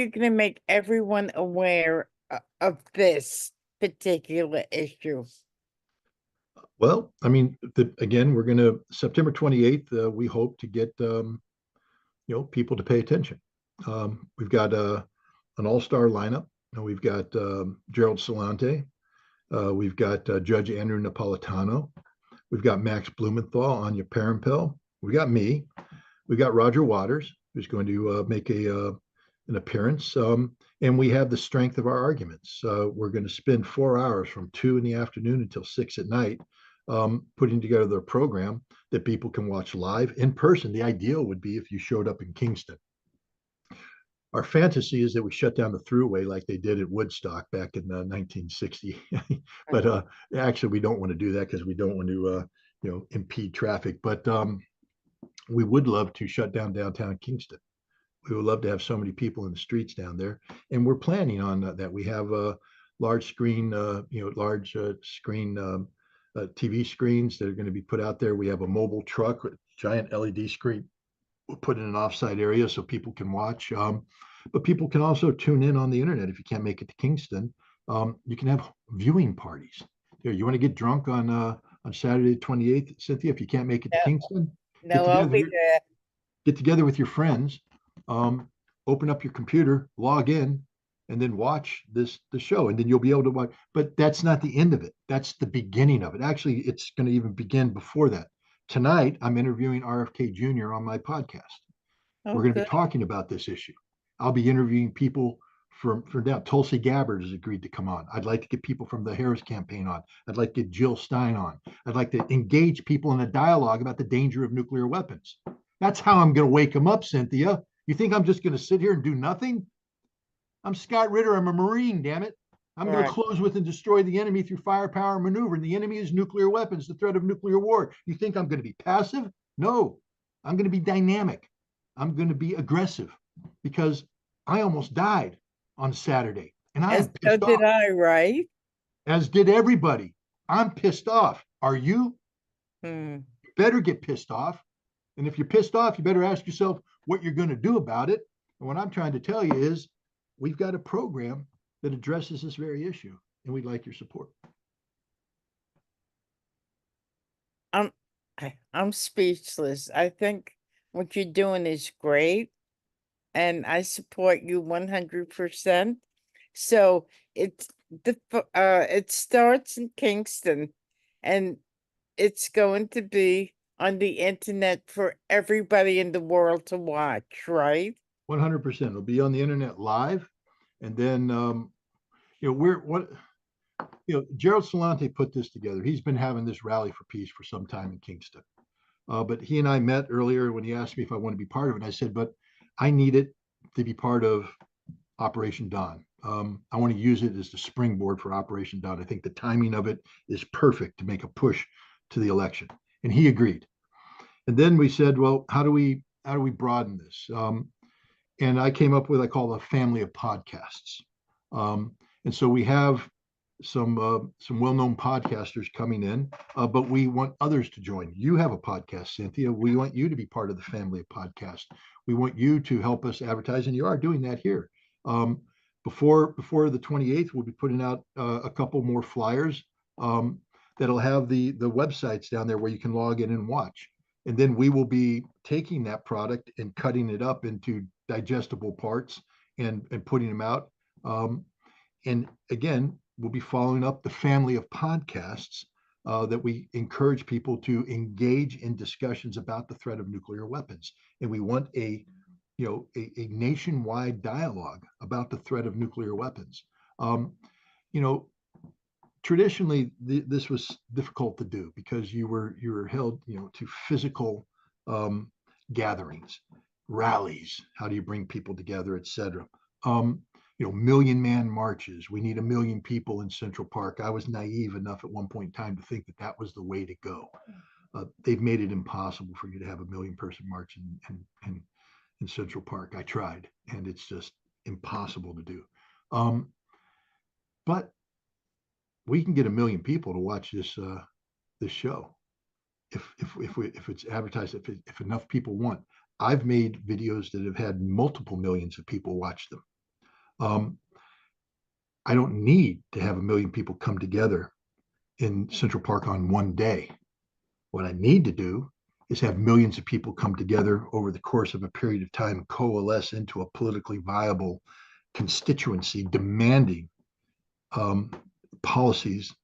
you're going to make everyone aware of this particular issue? Well, I mean, again, we're going to September 28th. We hope to get people to pay attention. We've got an all-star lineup. We've got Gerald Cante. We've got Judge Andrew Napolitano. We've got Max Blumenthal, Anya Parampil. We got me. We've got Roger Waters, who's going to make an appearance. And we have the strength of our arguments. We're going to spend 4 hours from 2 in the afternoon until 6 at night putting together the program that people can watch live in person. The ideal would be if you showed up in Kingston. Our fantasy is that we shut down the thruway like they did at Woodstock back in 1960. But actually, we don't want to do that because we don't want to, impede traffic. But we would love to shut down downtown Kingston. We would love to have so many people in the streets down there, and we're planning on that. We have a large screen, TV screens that are going to be put out there. We have a mobile truck with a giant LED screen. We'll put in an offsite area so people can watch. But people can also tune in on the internet if you can't make it to Kingston. You can have viewing parties. You want to get drunk on Saturday the 28th, Cynthia? If you can't make it to Kingston, No, I'll be there. Get together with your friends, open up your computer, log in, and then watch the show, and then you'll be able to watch. But that's not the end of it. That's the beginning of it. Actually, it's going to even begin before that. Tonight, I'm interviewing RFK Jr. on my podcast. We're going to be talking about this issue. I'll be interviewing people from down. Tulsi Gabbard has agreed to come on. I'd like to get people from the Harris campaign on. I'd like to get Jill Stein on. I'd like to engage people in a dialogue about the danger of nuclear weapons. That's how I'm going to wake them up, Cynthia. You think I'm just going to sit here and do nothing? I'm Scott Ritter. I'm a Marine, damn it. I'm going to close with and destroy the enemy through firepower and maneuver. And the enemy is nuclear weapons, the threat of nuclear war. You think I'm going to be passive? No, I'm going to be dynamic. I'm going to be aggressive because I almost died on Saturday. And I am pissed off. Did I, right? As did everybody. I'm pissed off. Are you? You better get pissed off. And if you're pissed off, you better ask yourself what you're going to do about it. And what I'm trying to tell you is we've got a program that addresses this very issue, and we'd like your support. I'm speechless. I think what you're doing is great, and I support you 100%. So it starts in Kingston, and it's going to be on the internet for everybody in the world to watch, right? 100%. It'll be on the internet live, and then Gerald Cante put this together. He's been having this rally for peace for some time in Kingston. But he and I met earlier when he asked me if I want to be part of it. And I said, but I need it to be part of Operation Dawn. I want to use it as the springboard for Operation Dawn. I think the timing of it is perfect to make a push to the election. And he agreed. And then we said, well, how do we broaden this? And I came up with, I call a family of podcasts. And so we have some well-known podcasters coming in, but we want others to join. You have a podcast, Cynthia. We want you to be part of the family of podcasts. We want you to help us advertise, and you are doing that here. Before the 28th, we'll be putting out a couple more flyers that'll have the websites down there where you can log in and watch. And then we will be taking that product and cutting it up into digestible parts and putting them out. And again, we'll be following up the family of podcasts that we encourage people to engage in discussions about the threat of nuclear weapons. And we want a nationwide dialogue about the threat of nuclear weapons. Traditionally, this was difficult to do because you were held, to physical gatherings, rallies. How do you bring people together, et cetera? Million-man marches. We need 1 million people in Central Park. I was naive enough at one point in time to think that was the way to go. They've made it impossible for you to have 1 million-person march in Central Park. I tried, and it's just impossible to do. But we can get 1 million people to watch this show if it's advertised. If enough people want. I've made videos that have had multiple millions of people watch them. Um, I don't need to have 1 million people come together in Central Park on one day. What I need to do is have millions of people come together over the course of a period of time and coalesce into a politically viable constituency demanding policies